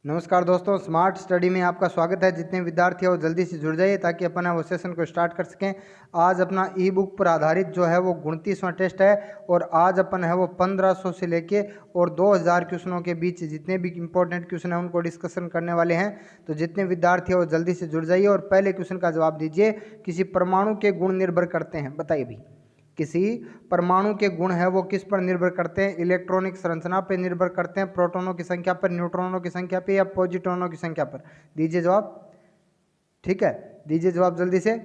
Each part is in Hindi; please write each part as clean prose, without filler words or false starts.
नमस्कार दोस्तों, स्मार्ट स्टडी में आपका स्वागत है। जितने विद्यार्थी हैं वो जल्दी से जुड़ जाइए ताकि अपन वो सेशन को स्टार्ट कर सकें। आज अपना ई बुक पर आधारित जो है वो 29वां टेस्ट है और आज अपन है वो 1500 से लेके और 2000 क्वेश्चनों के बीच जितने भी इंपॉर्टेंट क्वेश्चन हैं उनको डिस्कशन करने वाले हैं। तो जितने विद्यार्थी हैं वो जल्दी से जुड़ जाइए और पहले क्वेश्चन का जवाब दीजिए। किसी परमाणु के गुण निर्भर करते हैं, बताइए भी। किसी परमाणु के गुण है वो किस पर निर्भर करते हैं? इलेक्ट्रॉनिक संरचना पर निर्भर करते हैं, प्रोटॉनों की संख्या पर, न्यूट्रॉनों की संख्या पर या पॉजिट्रॉनों की संख्या पर? दीजिए जवाब। ठीक है, दीजिए जवाब जल्दी से।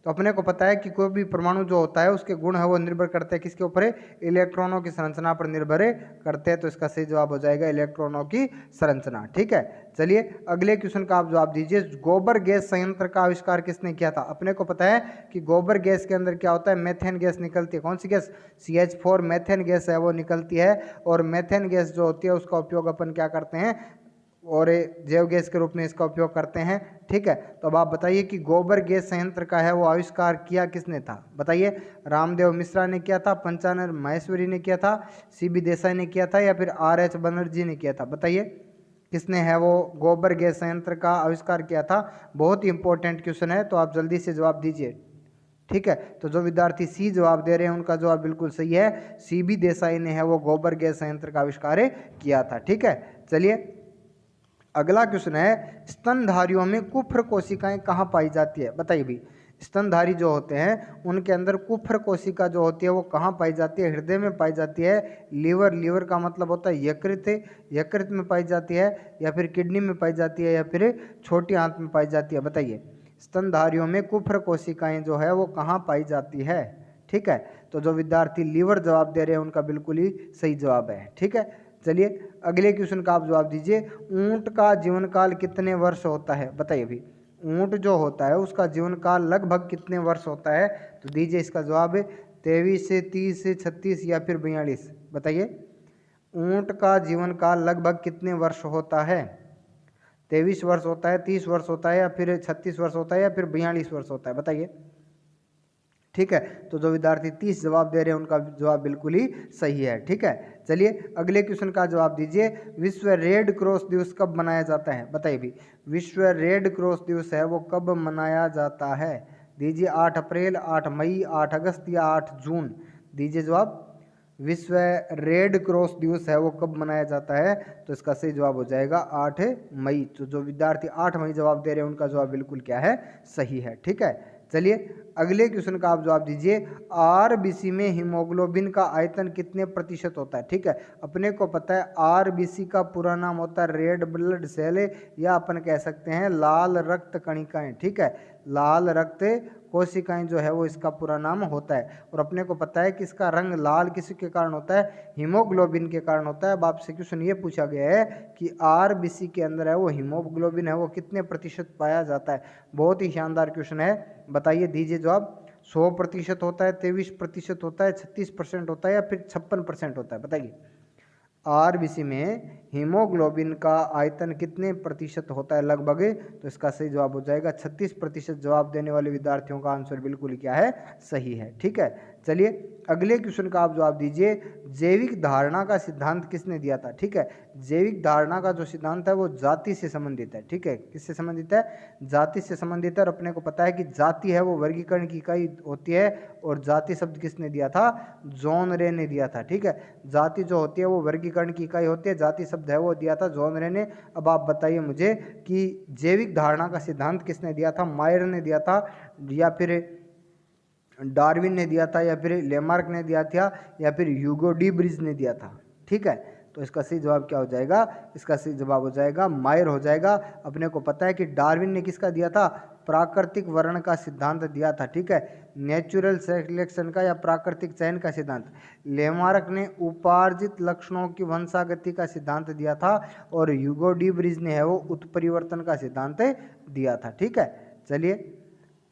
तो अपने को पता है कि कोई भी परमाणु जो होता है उसके गुण है वो निर्भर करते हैं किसके ऊपर? इलेक्ट्रॉनों की संरचना पर निर्भर करते हैं। तो इसका सही जवाब हो जाएगा इलेक्ट्रॉनों की संरचना। ठीक है, चलिए अगले क्वेश्चन का आप जवाब दीजिए। गोबर गैस संयंत्र का आविष्कार किसने किया था? अपने को पता है कि गोबर गैस के अंदर क्या होता है, मेथेन गैस निकलती है। कौन सी गैस? CH4 मेथेन गैस है वो निकलती है और मेथेन गैस जो होती है उसका उपयोग अपन क्या करते हैं और जैव गैस के रूप में इसका उपयोग करते हैं। ठीक है, तो अब आप बताइए कि गोबर गैस संयंत्र का है वो आविष्कार किया किसने था? बताइए। रामदेव मिश्रा ने किया था, पंचानन माहेश्वरी ने किया था, CB देसाई ने किया था या फिर RH बनर्जी ने किया था? बताइए किसने है वो गोबर गैस संयंत्र का आविष्कार किया था? बहुत ही इंपॉर्टेंट क्वेश्चन है, तो आप जल्दी से जवाब दीजिए। ठीक है, तो जो विद्यार्थी सी जवाब दे रहे हैं उनका जवाब बिल्कुल सही है। CB देसाई ने है वो गोबर गैस संयंत्र का आविष्कार किया था। ठीक है, चलिए अगला क्वेश्चन है, स्तनधारियों में कुफ्र कोशिकाएं कहाँ पाई जाती है? बताइए भी। स्तनधारी जो होते हैं उनके अंदर कुफ्र कोशिका जो होती है वो कहाँ पाई जाती है? हृदय में पाई जाती है, लीवर का मतलब होता है यकृत में पाई जाती है या फिर किडनी में पाई जाती है या फिर छोटी आंत में पाई जाती है? बताइए। स्तनधारियों में कुफ्र कोशिकाएं जो है वो कहाँ पाई जाती है? ठीक है, तो जो विद्यार्थी लीवर जवाब दे रहे हैं उनका बिल्कुल ही सही जवाब है। ठीक है, चलिए अगले क्वेश्चन का आप जवाब दीजिए। ऊंट का जीवन काल कितने वर्ष होता है? बताइए भी। ऊंट जो होता है उसका जीवन काल लगभग कितने वर्ष होता है? तो दीजिए इसका जवाब 23 से 30 से 36 या फिर 42? बताइए ऊंट का जीवन काल लगभग कितने वर्ष होता है? 23 वर्ष होता है, 30 वर्ष होता है या फिर 36 वर्ष होता है या फिर 42 वर्ष होता है? बताइए। ठीक है, तो जो विद्यार्थी 30 जवाब दे रहे हैं उनका जवाब बिल्कुल ही सही है। ठीक है, चलिए अगले क्वेश्चन का जवाब दीजिए। विश्व रेड क्रॉस दिवस कब मनाया जाता है? बताइए भी। विश्व रेड क्रॉस दिवस है वो कब मनाया जाता है? दीजिए 8 अप्रैल, 8 मई, 8 अगस्त या 8 जून? दीजिए जवाब। विश्व रेड क्रॉस दिवस है वो कब मनाया जाता है? तो इसका सही जवाब हो जाएगा 8 मई। तो जो विद्यार्थी 8 मई जवाब दे रहे हैं उनका जवाब बिल्कुल क्या है? सही है। ठीक है, चलिए अगले क्वेश्चन का आप जवाब दीजिए। RBC में हीमोग्लोबिन का आयतन कितने प्रतिशत होता है? ठीक है, अपने को पता है RBC का पूरा नाम होता है रेड ब्लड सेल या अपन कह सकते हैं लाल रक्त कणिकाएं। ठीक है, लाल रक्त कोशिकाएं जो है वो इसका पूरा नाम होता है और अपने को पता है कि इसका रंग लाल किसी के कारण होता है? हीमोग्लोबिन के कारण होता है। अब आपसे क्वेश्चन ये पूछा गया है कि RBC के अंदर है वो हीमोग्लोबिन है वो कितने प्रतिशत पाया जाता है? बहुत ही शानदार क्वेश्चन है, बताइए दीजिए जवाब। 100% होता है, 23% होता है, 36% होता है या फिर 56% होता है? बताइए। RBC में हीमोग्लोबिन का आयतन कितने प्रतिशत होता है लगभग? तो इसका सही जवाब हो जाएगा 36%। जवाब देने वाले विद्यार्थियों का आंसर बिल्कुल क्या है? सही है। ठीक है, चलिए अगले क्वेश्चन का आप जवाब दीजिए। जैविक धारणा का सिद्धांत किसने दिया था? ठीक है, जैविक धारणा का जो सिद्धांत है वो जाति से संबंधित है। ठीक है, किससे संबंधित है? जाति से संबंधित है और अपने को पता है कि जाति है वो वर्गीकरण की इकाई होती है और जाति शब्द किसने दिया था? जॉन रे ने दिया था। ठीक है, जाति जो होती है वो वर्गीकरण की इकाई होती है, जाति शब्द है वो दिया था जॉन रे ने। अब आप बताइए मुझे कि जैविक धारणा का सिद्धांत किसने दिया था? मायर ने दिया था या फिर डार्विन ने दिया था या फिर लेमार्क ने दिया था या फिर ह्यूगो डी ब्रिज ने दिया था? ठीक है, तो इसका सही जवाब क्या हो जाएगा? इसका सही जवाब हो जाएगा मायर हो जाएगा। अपने को पता है कि डार्विन ने किसका दिया था? प्राकृतिक वर्ण का सिद्धांत दिया था। ठीक है, नेचुरल सिलेक्शन का या प्राकृतिक चयन का सिद्धांत। लेमार्क ने उपार्जित लक्षणों की वंशागति का सिद्धांत दिया था और ह्यूगो डी ब्रिज ने है वो उत्परिवर्तन का सिद्धांत दिया था। ठीक है, चलिए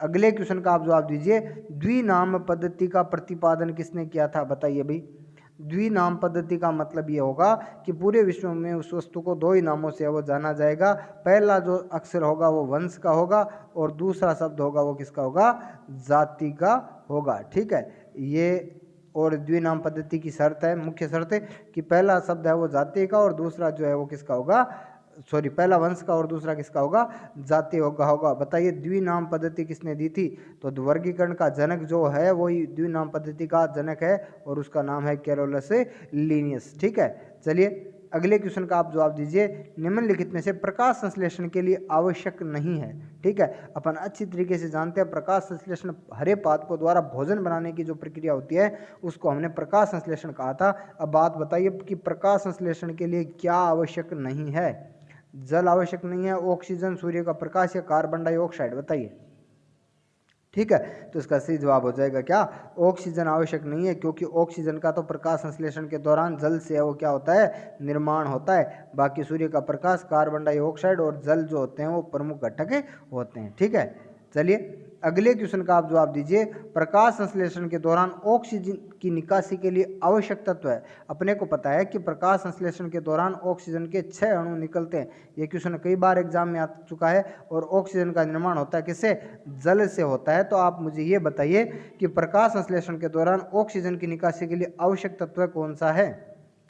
अगले क्वेश्चन का आप जवाब दीजिए। द्विनाम पद्धति का प्रतिपादन किसने किया था? बताइए भाई। द्विनाम पद्धति का मतलब ये होगा कि पूरे विश्व में उस वस्तु को 2 ही नामों से वो जाना जाएगा। पहला जो अक्षर होगा वो वंश का होगा और दूसरा शब्द होगा वो किसका होगा? जाति का होगा। ठीक है, ये और द्विनाम पद्धति की शर्त है, मुख्य शर्त है कि पहला शब्द है वो जाति का और दूसरा जो है वो किसका होगा? सॉरी, पहला वंश का और दूसरा किसका होगा, जातीय होगा। बताइए द्विनाम पद्धति किसने दी थी, तो वर्गीकरण का जनक जो है वही द्विनाम पद्धति का जनक है और उसका नाम है कैरोलस लीनियस। ठीक है, चलिए अगले क्वेश्चन का आप जवाब दीजिए। निम्नलिखित में से प्रकाश संश्लेषण के लिए आवश्यक नहीं है। ठीक है, अपन अच्छी तरीके से जानते हैं प्रकाश संश्लेषण हरे पादपों द्वारा भोजन बनाने की जो प्रक्रिया होती है उसको हमने प्रकाश संश्लेषण कहा था। अब बात बताइए कि प्रकाश संश्लेषण के लिए क्या आवश्यक नहीं है। जल आवश्यक नहीं है, ऑक्सीजन, सूर्य का प्रकाश या कार्बन डाइऑक्साइड, बताइए। ठीक है, तो इसका सही जवाब हो जाएगा क्या, ऑक्सीजन आवश्यक नहीं है, क्योंकि ऑक्सीजन का तो प्रकाश संश्लेषण के दौरान जल से वो क्या होता है, निर्माण होता है। बाकी सूर्य का प्रकाश, कार्बन डाइऑक्साइड और जल जो होते हैं वो प्रमुख घटक होते हैं। ठीक है, चलिए अगले क्वेश्चन का आप जवाब दीजिए। प्रकाश संश्लेषण के दौरान ऑक्सीजन की निकासी के लिए आवश्यक तत्व है। अपने को पता है कि प्रकाश संश्लेषण के दौरान ऑक्सीजन के 6 अणु निकलते हैं। ये क्वेश्चन कई बार एग्जाम में आ चुका है। और ऑक्सीजन का निर्माण होता है किससे, जल से होता है। तो आप मुझे ये बताइए कि प्रकाश संश्लेषण के दौरान ऑक्सीजन की निकासी के लिए आवश्यक तत्व कौन सा है।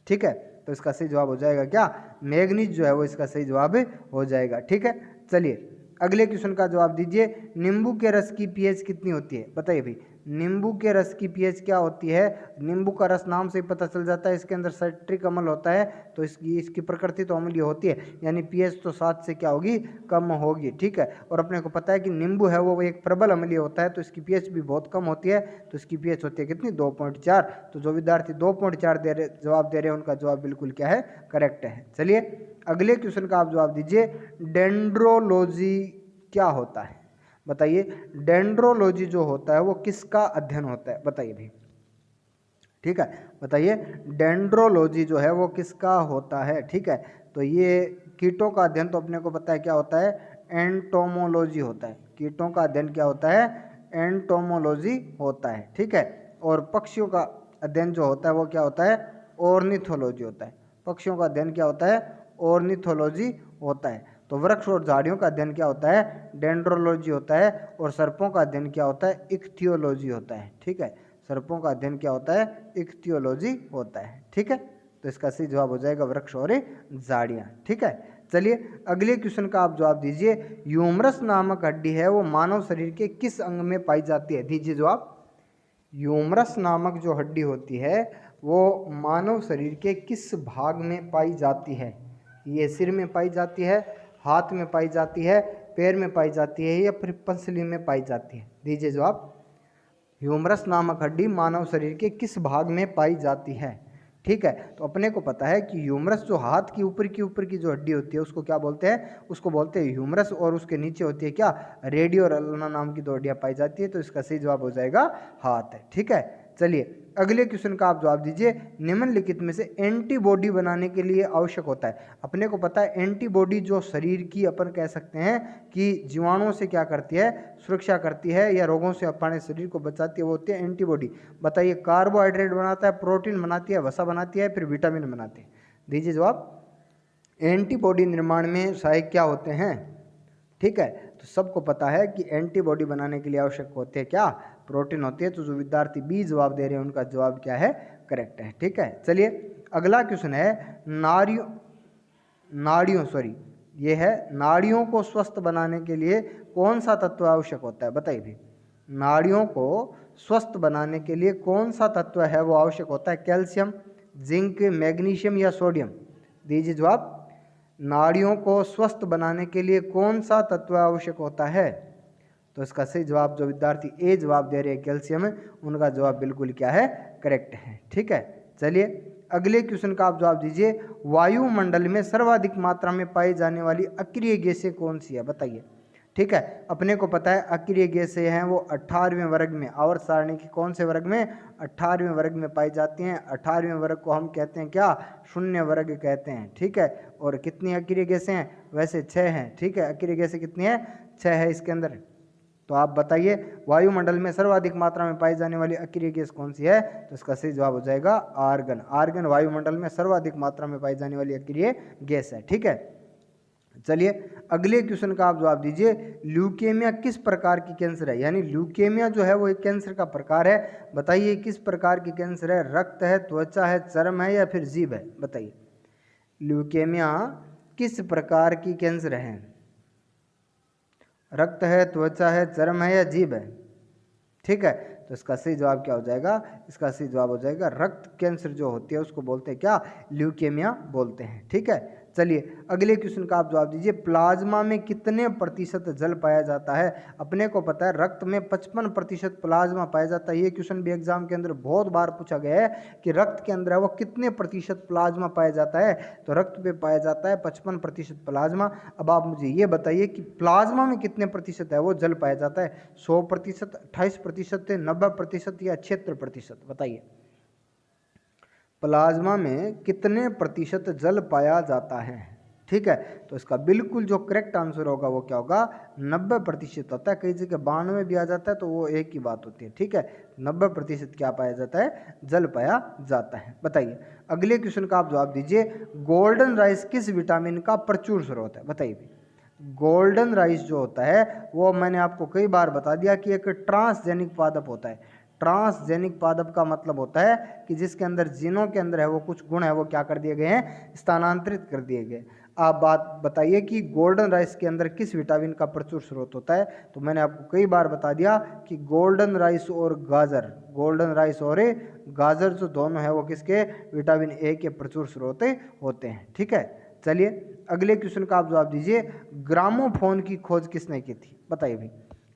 ठीक है, तो इसका सही जवाब हो जाएगा क्या, मैग्नीज जो है वो इसका सही जवाब हो जाएगा। ठीक है, चलिए अगले क्वेश्चन का जवाब दीजिए। नींबू के रस की पीएच कितनी होती है, बताइए भाई। नींबू के रस की पीएच क्या होती है। नींबू का रस नाम से ही पता चल जाता है, इसके अंदर साइट्रिक अम्ल होता है, तो इसकी प्रकृति तो अम्लीय होती है, यानी पीएच तो 7 से क्या होगी, कम होगी। ठीक है, और अपने को पता है कि नींबू है वो एक प्रबल अम्लीय होता है, तो इसकी पीएच भी बहुत कम होती है, तो इसकी पीएच होती है कितनी, 2.4। तो जो विद्यार्थी 2.4 जवाब दे रहे हैं उनका जवाब बिल्कुल क्या है, करेक्ट है। चलिए अगले क्वेश्चन का आप जवाब दीजिए। डेंड्रोलॉजी क्या होता है, बताइए। डेंड्रोलॉजी जो होता है वो किसका अध्ययन होता है, बताइए भाई। ठीक है, बताइए डेंड्रोलॉजी जो है वो किसका होता है। ठीक है, तो ये कीटों का अध्ययन तो अपने को पता है क्या होता है, एंटोमोलॉजी होता है। कीटों का अध्ययन क्या होता है, एंटोमोलॉजी होता है। ठीक है, और पक्षियों का अध्ययन जो होता है वो क्या होता है, ऑर्निथोलॉजी होता है। पक्षियों का अध्ययन क्या होता है, ऑर्निथोलॉजी होता है। तो वृक्ष और झाड़ियों का अध्ययन क्या होता है, डेंड्रोलॉजी होता है। और सर्पों का अध्ययन क्या होता है, इक्थियोलॉजी होता है। ठीक है, सर्पों का अध्ययन क्या होता है, इक्थियोलॉजी होता है। ठीक है, तो इसका सही जवाब हो जाएगा वृक्ष और झाड़ियाँ। ठीक है, चलिए अगले क्वेश्चन का आप जवाब दीजिए। ह्यूमरस नामक हड्डी है वो मानव शरीर के किस अंग में पाई जाती है, दीजिए जवाब। ह्यूमरस नामक जो हड्डी होती है वो मानव शरीर के किस भाग में पाई जाती है। ये सिर में पाई जाती है, हाथ में पाई जाती है, पैर में पाई जाती है, या फिर पसली में पाई जाती है, दीजिए जवाब। ह्यूमरस नामक हड्डी मानव शरीर के किस भाग में पाई जाती है। ठीक है, तो अपने को पता है कि ह्यूमरस जो हाथ की ऊपर की जो हड्डी होती है उसको क्या बोलते हैं, उसको बोलते हैं ह्यूमरस। और उसके नीचे होती है क्या, रेडियो और अल्ना नाम की दो हड्डियाँ पाई जाती है। तो इसका सही जवाब हो जाएगा हाथ है। ठीक है, चलिए अगले क्वेश्चन का आप जवाब दीजिए। निम्नलिखित में से एंटीबॉडी बनाने के लिए आवश्यक होता है। अपने को पता है एंटीबॉडी जो शरीर की अपन कह सकते हैं कि जीवाणुओं से क्या करती है, सुरक्षा करती है या रोगों से अपने शरीर को बचाती है, वो होती है एंटीबॉडी। बताइए कार्बोहाइड्रेट बनाता है, प्रोटीन बनाती है, वसा बनाती है, फिर विटामिन बनाती है, दीजिए जवाब। एंटीबॉडी निर्माण में सहायक क्या होते हैं। ठीक है, तो सबको पता है कि एंटीबॉडी बनाने के लिए आवश्यक होते हैं क्या, प्रोटीन होती है। तो जो विद्यार्थी बी जवाब दे रहे हैं उनका जवाब क्या है, करेक्ट है। ठीक है, चलिए अगला क्वेश्चन है नाड़ियों को स्वस्थ बनाने के लिए कौन सा तत्व आवश्यक होता है, बताइए भी। नाड़ियों को स्वस्थ बनाने के लिए कौन सा तत्व है वो आवश्यक होता है, कैल्शियम, जिंक, मैग्नीशियम या सोडियम, दीजिए जवाब। नाड़ियों को स्वस्थ बनाने के लिए कौन सा तत्व आवश्यक होता है। तो इसका सही जवाब जो विद्यार्थी ए जवाब दे रहे हैं कैल्शियम, उनका जवाब बिल्कुल क्या है, करेक्ट है। ठीक है, चलिए अगले क्वेश्चन का आप जवाब दीजिए। वायुमंडल में सर्वाधिक मात्रा में पाई जाने वाली अक्रिय गैसें कौन सी है, बताइए। ठीक है, अपने को पता है अक्रिय गैसें हैं वो 18वें वर्ग में, आवर्त सारणी के कौन से वर्ग में, 18वें वर्ग में पाई जाती हैं। 18वें वर्ग को हम कहते हैं क्या, शून्य वर्ग कहते हैं। ठीक है, और कितनी अक्रिय गैसें हैं, वैसे 6 हैं। ठीक है, अक्रिय गैसें कितनी है, 6 है इसके अंदर। तो आप बताइए वायुमंडल में सर्वाधिक मात्रा में पाई जाने वाली अक्रिय गैस कौन सी है। तो इसका सही जवाब हो जाएगा आर्गन। आर्गन वायुमंडल में सर्वाधिक मात्रा में पाई जाने वाली अक्रिय गैस है। ठीक है, चलिए अगले क्वेश्चन का आप जवाब दीजिए। ल्यूकेमिया किस प्रकार की कैंसर है, यानी ल्यूकेमिया जो है वो एक कैंसर का प्रकार है। बताइए किस प्रकार की कैंसर है, रक्त है, त्वचा है, चर्म है या फिर जीभ है, बताइए। ल्यूकेमिया किस प्रकार की कैंसर है? रक्त है, त्वचा है, चर्म है या जीभ है? ठीक है, तो इसका सही जवाब क्या हो जाएगा? इसका सही जवाब हो जाएगा रक्त कैंसर जो होती है उसको बोलते हैं क्या? ल्यूकेमिया बोलते हैं। ठीक है, चलिए अगले क्वेश्चन का आप जवाब दीजिए। प्लाज्मा में कितने प्रतिशत जल पाया जाता है? अपने को पता है रक्त में 55% प्लाज्मा पाया जाता है। ये क्वेश्चन भी एग्जाम के अंदर बहुत बार पूछा गया है कि रक्त के अंदर है वो कितने प्रतिशत प्लाज्मा पाया जाता है, तो रक्त में पाया जाता है 55% प्लाज्मा। अब आप मुझे ये बताइए कि प्लाज्मा में कितने प्रतिशत है वो जल पाया जाता है? 100%, 28%, 90% या 76%? बताइए प्लाज्मा में कितने प्रतिशत जल पाया जाता है? ठीक है, तो इसका बिल्कुल जो करेक्ट आंसर होगा वो क्या होगा? 90% होता है। कई जगह 92 भी आ जाता है तो वो एक ही बात होती है। ठीक है, 90% क्या पाया जाता है? जल पाया जाता है। बताइए अगले क्वेश्चन का आप जवाब दीजिए। गोल्डन राइस किस विटामिन का प्रचुर स्रोत है? बताइए। गोल्डन राइस जो होता है वो मैंने आपको कई बार बता दिया कि एक ट्रांसजेनिक पादप होता है। ट्रांसजेनिक पादप का मतलब होता है कि जिसके अंदर जीनों के अंदर है वो कुछ गुण है वो क्या कर दिए गए हैं? स्थानांतरित कर दिए गए। आप बात बताइए कि गोल्डन राइस के अंदर किस विटामिन का प्रचुर स्रोत होता है? तो मैंने आपको कई बार बता दिया कि गोल्डन राइस और गाजर, गोल्डन राइस और गाजर जो दोनों है वो किसके? विटामिन ए के प्रचुर स्रोत होते हैं। ठीक है, चलिए अगले क्वेश्चन का आप जवाब दीजिए। ग्रामोफोन की खोज किसने की थी? बताइए भाई,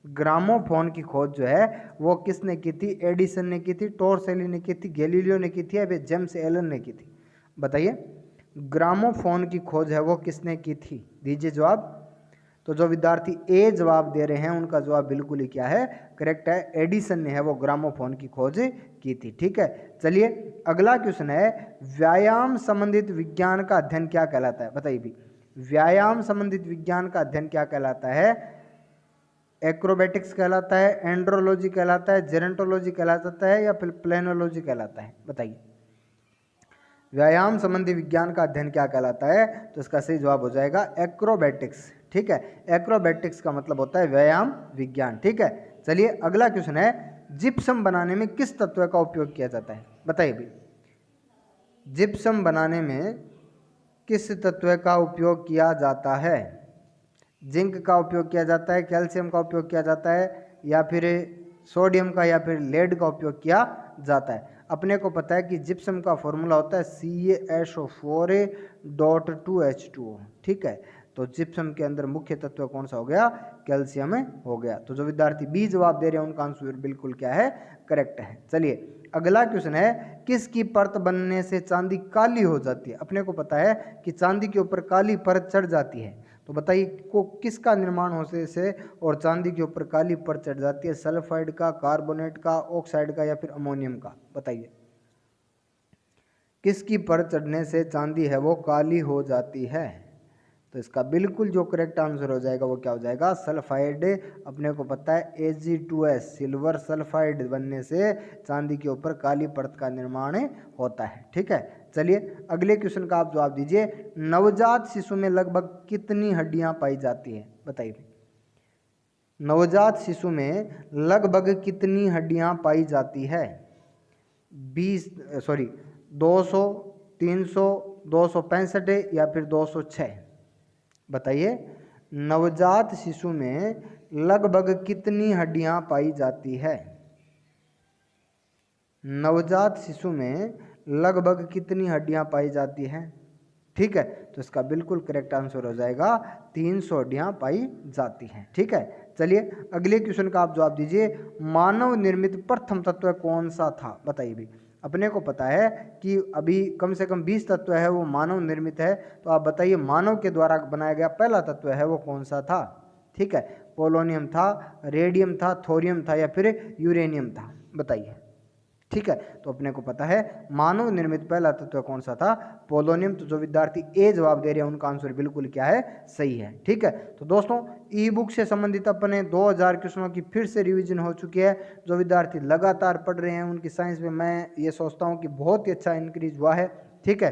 ग्रामोफोन की खोज जो है वो किसने की थी? एडिसन ने की थी, टोरसेली ने की थी, गैलीलियो ने की थी या फिर जेम्स एलन ने की थी? बताइए ग्रामोफोन की खोज है वो किसने की थी? दीजिए जवाब। तो जो विद्यार्थी ए जवाब दे रहे हैं उनका जवाब बिल्कुल ही क्या है? करेक्ट है, एडिसन ने है वो ग्रामोफोन की खोज की थी। ठीक है, चलिए अगला क्वेश्चन है व्यायाम संबंधित विज्ञान का अध्ययन क्या कहलाता है? बताइए भी व्यायाम संबंधित विज्ञान का अध्ययन क्या कहलाता है? एक्रोबेटिक्स कहलाता है, एंड्रोलॉजी कहलाता है, जेरेंटोलॉजी कहलाता है या फिर प्लेनोलॉजी कहलाता है? बताइए व्यायाम संबंधी विज्ञान का अध्ययन क्या कहलाता है? तो इसका सही जवाब हो जाएगा एक्रोबेटिक्स। ठीक है, एक्रोबेटिक्स का मतलब होता है व्यायाम विज्ञान। ठीक है, चलिए अगला क्वेश्चन है जिप्सम बनाने में किस तत्व का उपयोग किया जाता है? बताइए भी जिप्सम बनाने में किस तत्व का उपयोग किया जाता है? जिंक का उपयोग किया जाता है, कैल्शियम का उपयोग किया जाता है या फिर सोडियम का या फिर लेड का उपयोग किया जाता है? अपने को पता है कि जिप्सम का फॉर्मूला होता है CaSO4.2H2O। ठीक है, तो जिप्सम के अंदर मुख्य तत्व कौन सा हो गया? कैल्शियम हो गया। तो जो विद्यार्थी बी जवाब दे रहे हैं उनका आंसर बिल्कुल क्या है? करेक्ट है। चलिए अगला क्वेश्चन है किसकी परत बनने से चांदी काली हो जाती है? अपने को पता है कि चांदी के ऊपर काली परत चढ़ जाती है, तो बताइए को किसका निर्माण होने से और चांदी के ऊपर काली परत चढ़ जाती है? सल्फाइड का, कार्बोनेट का, ऑक्साइड का या फिर अमोनियम का? बताइए किसकी परत चढ़ने से चांदी है वो काली हो जाती है? तो इसका बिल्कुल जो करेक्ट आंसर हो जाएगा वो क्या हो जाएगा? सल्फाइड। अपने को पता है Ag2S सिल्वर सल्फाइड बनने से चांदी के ऊपर काली परत का निर्माण होता है। ठीक है, चलिए अगले क्वेश्चन का आप जवाब दीजिए। नवजात शिशु में लगभग कितनी हड्डियां पाई जाती है? बताइए नवजात शिशु में लगभग कितनी हड्डियां पाई जाती है? 200, 300, 265 या फिर 206? बताइए नवजात शिशु में लगभग कितनी हड्डियां पाई जाती है? नवजात शिशु में लगभग कितनी हड्डियां पाई जाती हैं? ठीक है, तो इसका बिल्कुल करेक्ट आंसर हो जाएगा 300 हड्डियां पाई जाती हैं। ठीक है, चलिए अगले क्वेश्चन का आप जवाब दीजिए। मानव निर्मित प्रथम तत्व कौन सा था? बताइए भी अपने को पता है कि अभी कम से कम 20 तत्व है वो मानव निर्मित है, तो आप बताइए मानव के द्वारा बनाया गया पहला तत्व है वो कौन सा था? ठीक है, पोलोनियम था, रेडियम था, थोरियम था या फिर यूरेनियम था? बताइए। ठीक है, तो अपने को पता है मानव निर्मित पहला तत्व कौन सा था? पोलोनियम। तो जो विद्यार्थी ए जवाब दे रहे हैं उनका आंसर बिल्कुल क्या है? सही है। ठीक है, तो दोस्तों ई बुक से संबंधित अपने 2000 क्वेश्चनों की फिर से रिवीजन हो चुकी है। जो विद्यार्थी लगातार पढ़ रहे हैं उनकी साइंस में मैं ये सोचता हूँ कि बहुत ही अच्छा इंक्रीज हुआ है। ठीक है,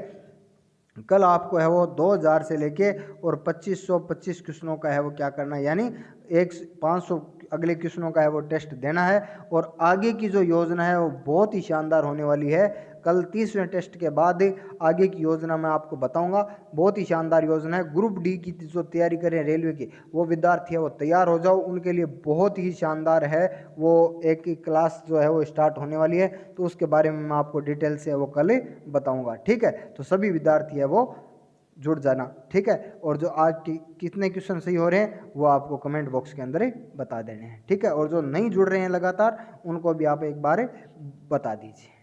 कल आपको है वो 2000 से लेके और 2525 क्वेश्चनों का है वो क्या करना है, यानी 500 अगले क्वेश्चनों का है वो टेस्ट देना है। और आगे की जो योजना है वो बहुत ही शानदार होने वाली है। कल 30वें टेस्ट के बाद आगे की योजना मैं आपको बताऊंगा। बहुत ही शानदार योजना है। ग्रुप डी की जो तैयारी करें रेलवे की, वो विद्यार्थी है वो तैयार हो जाओ, उनके लिए बहुत ही शानदार है। वो एक क्लास जो है वो स्टार्ट होने वाली है, तो उसके बारे में मैं आपको डिटेल से वो कल बताऊंगा। ठीक है, तो सभी विद्यार्थी है वो जुड़ जाना। ठीक है, और जो आज की कितने क्वेश्चन सही हो रहे हैं वो आपको कमेंट बॉक्स के अंदर बता देने हैं। ठीक है, और जो नहीं जुड़ रहे हैं लगातार उनको भी आप एक बार बता दीजिए।